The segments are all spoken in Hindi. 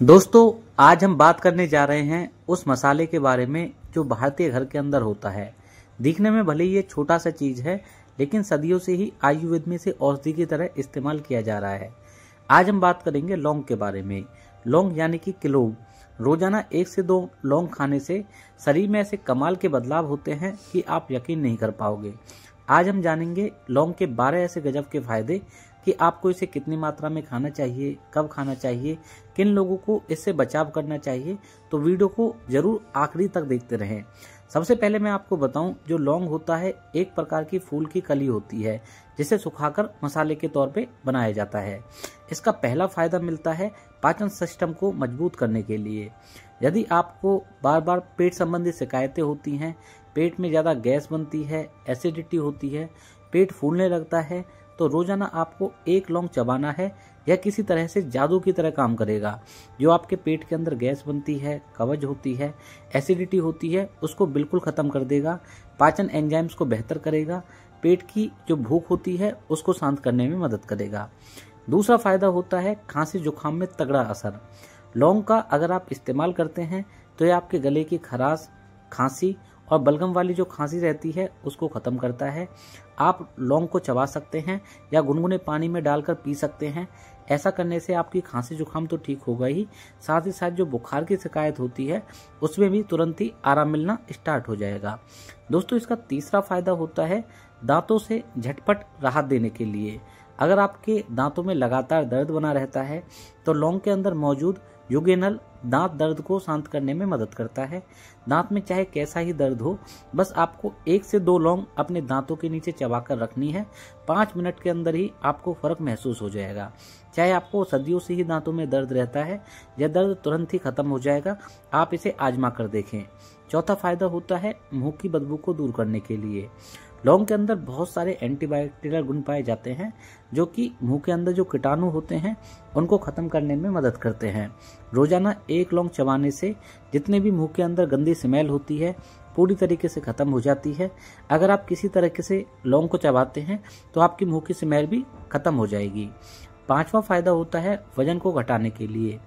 दोस्तों, आज हम बात करने जा रहे हैं उस मसाले के बारे में जो भारतीय घर के अंदर होता है। दिखने में भले ही ये छोटा सा चीज है, लेकिन सदियों से ही आयुर्वेद में इसे औषधि की तरह इस्तेमाल किया जा रहा है। आज हम बात करेंगे लौंग के बारे में। लौंग यानी कि क्लोव। रोजाना 1 से 2 लौंग खाने से शरीर में ऐसे कमाल के बदलाव होते हैं कि आप यकीन नहीं कर पाओगे। आज हम जानेंगे लौंग के 12 ऐसे गजब के फायदे कि आपको इसे कितनी मात्रा में खाना चाहिए, कब खाना चाहिए, किन लोगों को इससे बचाव करना चाहिए। तो वीडियो को जरूर आखिरी तक देखते रहें। सबसे पहले मैं आपको बताऊं, जो लौंग होता है एक प्रकार की फूल की कली होती है जिसे सुखाकर मसाले के तौर पे बनाया जाता है। इसका पहला फायदा मिलता है पाचन सिस्टम को मजबूत करने के लिए। यदि आपको बार बार पेट संबंधी शिकायतें होती हैं, पेट में ज्यादा गैस बनती है, एसिडिटी होती है, पेट फूलने लगता है, तो रोजाना आपको 1 लौंग चबाना है। यह किसी तरह से जादू की तरह काम करेगा। जो आपके पेट के अंदर गैस बनती है, कब्ज होती है, एसिडिटी होती है, उसको बिल्कुल खत्म कर देगा। पाचन एंजाइम्स को बेहतर करेगा। पेट की जो भूख होती है उसको शांत करने में मदद करेगा। दूसरा फायदा होता है खांसी जुकाम में तगड़ा असर। लौंग का अगर आप इस्तेमाल करते हैं तो यह आपके गले की खराश, खांसी और बलगम वाली जो खांसी रहती है उसको खत्म करता है। आप लौंग को चबा सकते हैं या गुनगुने पानी में डालकर पी सकते हैं। ऐसा करने से आपकी खांसी जुकाम तो ठीक होगा ही साथ जो बुखार की शिकायत होती है उसमें भी तुरंत ही आराम मिलना स्टार्ट हो जाएगा। दोस्तों, इसका तीसरा फायदा होता है दांतों से झटपट राहत देने के लिए। अगर आपके दांतों में लगातार दर्द बना रहता है तो लौंग के अंदर मौजूद यूगेनल दांत दर्द को शांत करने में मदद करता है। दांत में चाहे कैसा ही दर्द हो, बस आपको 1 से 2 लौंग अपने दांतों के नीचे चबाकर रखनी है। 5 मिनट के अंदर ही आपको फर्क महसूस हो जाएगा। चाहे आपको सदियों से ही दांतों में दर्द रहता है, यह दर्द तुरंत ही खत्म हो जाएगा। आप इसे आजमा कर देखें। चौथा फायदा होता है मुंह की बदबू को दूर करने के लिए। लौंग के अंदर बहुत सारे एंटीबैक्टीरियल गुण पाए जाते हैं जो कि मुंह के अंदर जो कीटाणु होते हैं उनको खत्म करने में मदद करते हैं। रोजाना 1 लौंग चबाने से जितने भी मुंह के अंदर गंदी स्मेल होती है पूरी तरीके से खत्म हो जाती है। अगर आप किसी तरीके से लौंग को चबाते हैं तो आपकी मुंह की स्मेल भी खत्म हो जाएगी। 5वां फायदा होता है वजन को घटाने के लिए।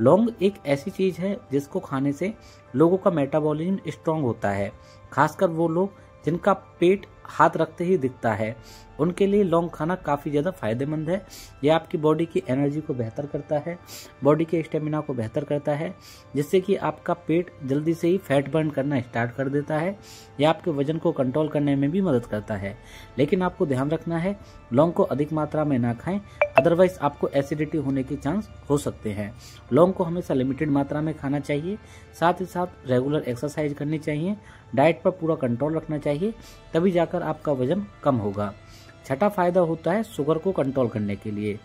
लौंग एक ऐसी चीज है जिसको खाने से लोगों का मेटाबॉलिज्म स्ट्रांग होता है। खासकर वो लोग जिनका पेट हाथ रखते ही दिखता है, उनके लिए लौंग खाना काफ़ी ज़्यादा फायदेमंद है। यह आपकी बॉडी की एनर्जी को बेहतर करता है, बॉडी के स्टेमिना को बेहतर करता है, जिससे कि आपका पेट जल्दी से ही फैट बर्न करना स्टार्ट कर देता है। यह आपके वजन को कंट्रोल करने में भी मदद करता है। लेकिन आपको ध्यान रखना है लौंग को अधिक मात्रा में ना खाएं, अदरवाइज आपको एसिडिटी होने के चांस हो सकते हैं। लौंग को हमेशा लिमिटेड मात्रा में खाना चाहिए। साथ ही साथ रेगुलर एक्सरसाइज करनी चाहिए, डाइट पर पूरा कंट्रोल रखना चाहिए, तभी जाकर आपका वजन कम होगा। छठा फायदा होता है शुगर को कंट्रोल करने के लिए।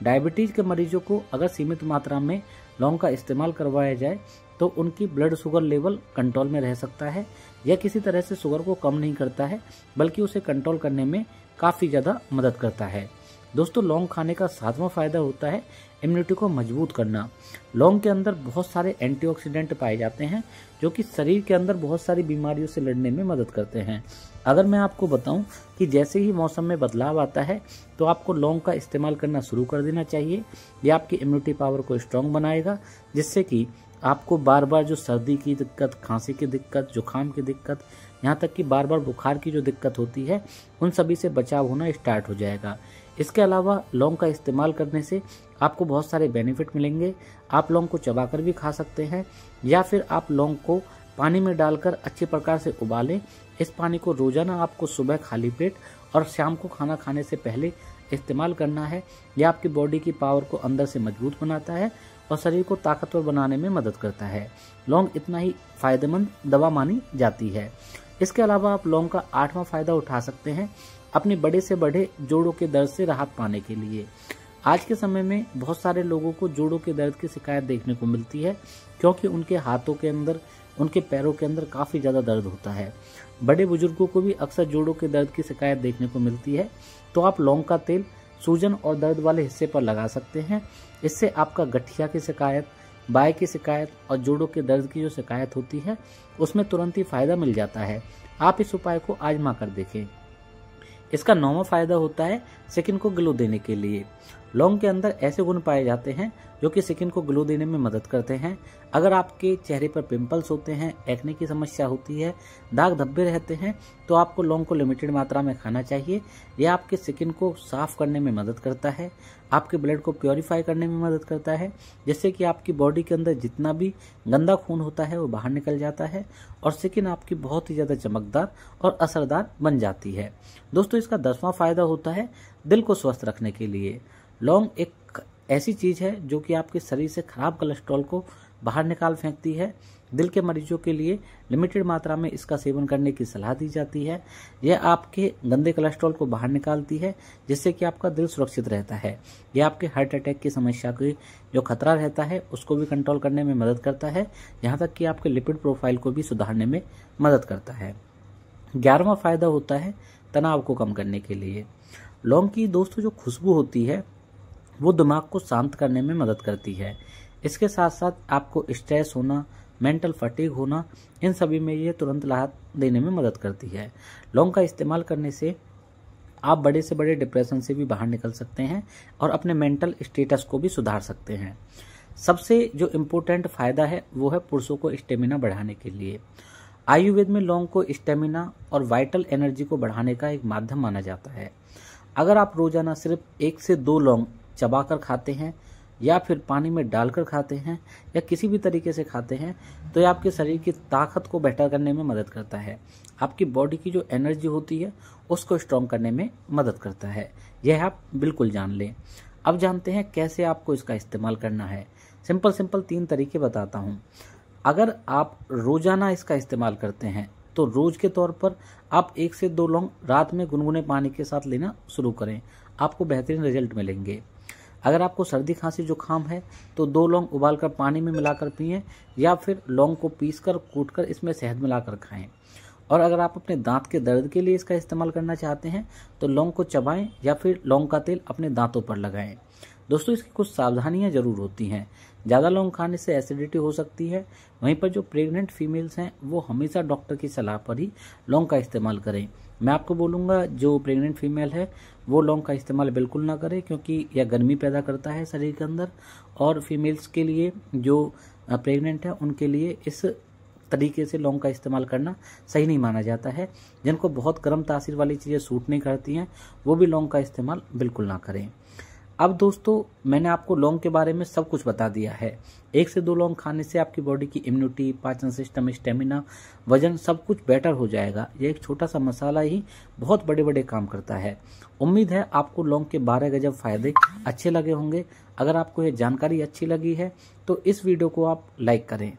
डायबिटीज के मरीजों को अगर सीमित मात्रा में लौंग का इस्तेमाल करवाया जाए तो उनकी ब्लड शुगर लेवल कंट्रोल में रह सकता है। यह किसी तरह से शुगर को कम नहीं करता है, बल्कि उसे कंट्रोल करने में काफ़ी ज़्यादा मदद करता है। दोस्तों, लौंग खाने का 7वां फायदा होता है इम्यूनिटी को मजबूत करना। लौंग के अंदर बहुत सारे एंटीऑक्सीडेंट पाए जाते हैं जो कि शरीर के अंदर बहुत सारी बीमारियों से लड़ने में मदद करते हैं। अगर मैं आपको बताऊं कि जैसे ही मौसम में बदलाव आता है तो आपको लौंग का इस्तेमाल करना शुरू कर देना चाहिए। यह आपकी इम्यूनिटी पावर को स्ट्रांग बनाएगा, जिससे कि आपको बार बार जो सर्दी की दिक्कत, खांसी की दिक्कत, जुकाम की दिक्कत, यहाँ तक कि बार बार बुखार की जो दिक्कत होती है, उन सभी से बचाव होना स्टार्ट हो जाएगा। इसके अलावा लौंग का इस्तेमाल करने से आपको बहुत सारे बेनिफिट मिलेंगे। आप लौंग को चबाकर भी खा सकते हैं या फिर आप लौंग को पानी में डालकर अच्छे प्रकार से उबालें। इस पानी को रोजाना आपको सुबह खाली पेट और शाम को खाना खाने से पहले इस्तेमाल करना है। यह आपकी बॉडी की पावर को अंदर से मजबूत बनाता है और शरीर को ताकतवर बनाने में मदद करता है। लौंग इतना ही फायदेमंद दवा मानी जाती है। इसके अलावा आप लौंग का 8वां फायदा उठा सकते हैं अपने बड़े से बड़े जोड़ों के दर्द से राहत पाने के लिए। आज के समय में बहुत सारे लोगों को जोड़ों के दर्द की शिकायत देखने को मिलती है, क्योंकि उनके हाथों के अंदर, उनके पैरों के अंदर काफ़ी ज़्यादा दर्द होता है। बड़े बुजुर्गों को भी अक्सर जोड़ों के दर्द की शिकायत देखने को मिलती है, तो आप लौंग का तेल सूजन और दर्द वाले हिस्से पर लगा सकते हैं। इससे आपका गठिया की शिकायत, बाय की शिकायत और जोड़ों के दर्द की जो शिकायत होती है उसमें तुरंत ही फायदा मिल जाता है। आप इस उपाय को आजमा कर देखें। इसका 9वां फायदा होता है स्किन को ग्लो देने के लिए। लौंग के अंदर ऐसे गुण पाए जाते हैं जो कि स्किन को ग्लो देने में मदद करते हैं। अगर आपके चेहरे पर पिंपल्स होते हैं, एक्ने की समस्या होती है, दाग धब्बे रहते हैं, तो आपको लौंग को लिमिटेड मात्रा में खाना चाहिए। यह आपके स्किन को साफ करने में मदद करता है, आपके ब्लड को प्योरीफाई करने में मदद करता है, जिससे कि आपकी बॉडी के अंदर जितना भी गंदा खून होता है वो बाहर निकल जाता है और स्किन आपकी बहुत ही ज़्यादा चमकदार और असरदार बन जाती है। दोस्तों, इसका 10वां फायदा होता है दिल को स्वस्थ रखने के लिए। लौंग एक ऐसी चीज़ है जो कि आपके शरीर से खराब कोलेस्ट्रॉल को बाहर निकाल फेंकती है। दिल के मरीजों के लिए लिमिटेड मात्रा में इसका सेवन करने की सलाह दी जाती है। यह आपके गंदे कोलेस्ट्रॉल को बाहर निकालती है, जिससे कि आपका दिल सुरक्षित रहता है। यह आपके हार्ट अटैक की समस्या की जो खतरा रहता है उसको भी कंट्रोल करने में मदद करता है, यहाँ तक कि आपके लिपिड प्रोफाइल को भी सुधारने में मदद करता है। 11वां फायदा होता है तनाव को कम करने के लिए। लौंग की दोस्तों जो खुशबू होती है वो दिमाग को शांत करने में मदद करती है। इसके साथ साथ आपको स्ट्रेस होना, मेंटल फटीग होना, इन सभी में ये तुरंत राहत देने में मदद करती है। लौंग का इस्तेमाल करने से आप बड़े से बड़े डिप्रेशन से भी बाहर निकल सकते हैं और अपने मेंटल स्टेटस को भी सुधार सकते हैं। सबसे जो इम्पोर्टेंट फायदा है वो है पुरुषों को स्टेमिना बढ़ाने के लिए। आयुर्वेद में लौंग को स्टेमिना और वाइटल एनर्जी को बढ़ाने का एक माध्यम माना जाता है। अगर आप रोजाना सिर्फ 1 से 2 लौंग चबाकर खाते हैं या फिर पानी में डालकर खाते हैं या किसी भी तरीके से खाते हैं तो यह आपके शरीर की ताकत को बेहतर करने में मदद करता है। आपकी बॉडी की जो एनर्जी होती है उसको स्ट्रॉन्ग करने में मदद करता है। यह आप बिल्कुल जान लें। अब जानते हैं कैसे आपको इसका इस्तेमाल करना है। सिंपल 3 तरीके बताता हूँ। अगर आप रोजाना इसका इस्तेमाल करते हैं तो रोज के तौर पर आप 1 से 2 लौंग रात में गुनगुने पानी के साथ लेना शुरू करें, आपको बेहतरीन रिजल्ट मिलेंगे। अगर आपको सर्दी खांसी जुकाम है तो 2 लौंग उबालकर पानी में मिलाकर पिएं या फिर लौंग को पीसकर कूटकर इसमें शहद मिलाकर खाएं। और अगर आप अपने दांत के दर्द के लिए इसका इस्तेमाल करना चाहते हैं तो लौंग को चबाएं या फिर लौंग का तेल अपने दांतों पर लगाएं। दोस्तों, इसकी कुछ सावधानियां जरूर होती हैं। ज़्यादा लौंग खाने से एसिडिटी हो सकती है। वहीं पर जो प्रेग्नेंट फीमेल्स हैं वो हमेशा डॉक्टर की सलाह पर ही लौंग का इस्तेमाल करें। मैं आपको बोलूँगा जो प्रेग्नेंट फीमेल है वो लौंग का इस्तेमाल बिल्कुल ना करे, क्योंकि यह गर्मी पैदा करता है शरीर के अंदर। और फीमेल्स के लिए जो प्रेग्नेंट है उनके लिए इस तरीके से लौंग का इस्तेमाल करना सही नहीं माना जाता है। जिनको बहुत गर्म तासीर वाली चीज़ें सूट नहीं करती हैं वो भी लौंग का इस्तेमाल बिल्कुल ना करें। अब दोस्तों, मैंने आपको लौंग के बारे में सब कुछ बता दिया है। 1 से 2 लौंग खाने से आपकी बॉडी की इम्यूनिटी, पाचन सिस्टम, स्टेमिना, वजन सब कुछ बेटर हो जाएगा। ये एक छोटा सा मसाला ही बहुत बड़े बड़े काम करता है। उम्मीद है आपको लौंग के 12 गजब फायदे अच्छे लगे होंगे। अगर आपको ये जानकारी अच्छी लगी है तो इस वीडियो को आप लाइक करें।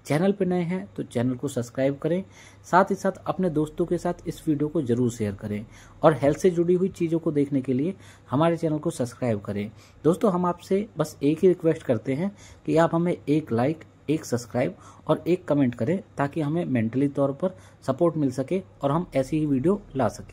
चैनल पर नए हैं तो चैनल को सब्सक्राइब करें। साथ ही साथ अपने दोस्तों के साथ इस वीडियो को जरूर शेयर करें और हेल्थ से जुड़ी हुई चीज़ों को देखने के लिए हमारे चैनल को सब्सक्राइब करें। दोस्तों, हम आपसे बस एक ही रिक्वेस्ट करते हैं कि आप हमें एक लाइक, एक सब्सक्राइब और एक कमेंट करें ताकि हमें मेंटली तौर पर सपोर्ट मिल सके और हम ऐसी ही वीडियो ला सकें।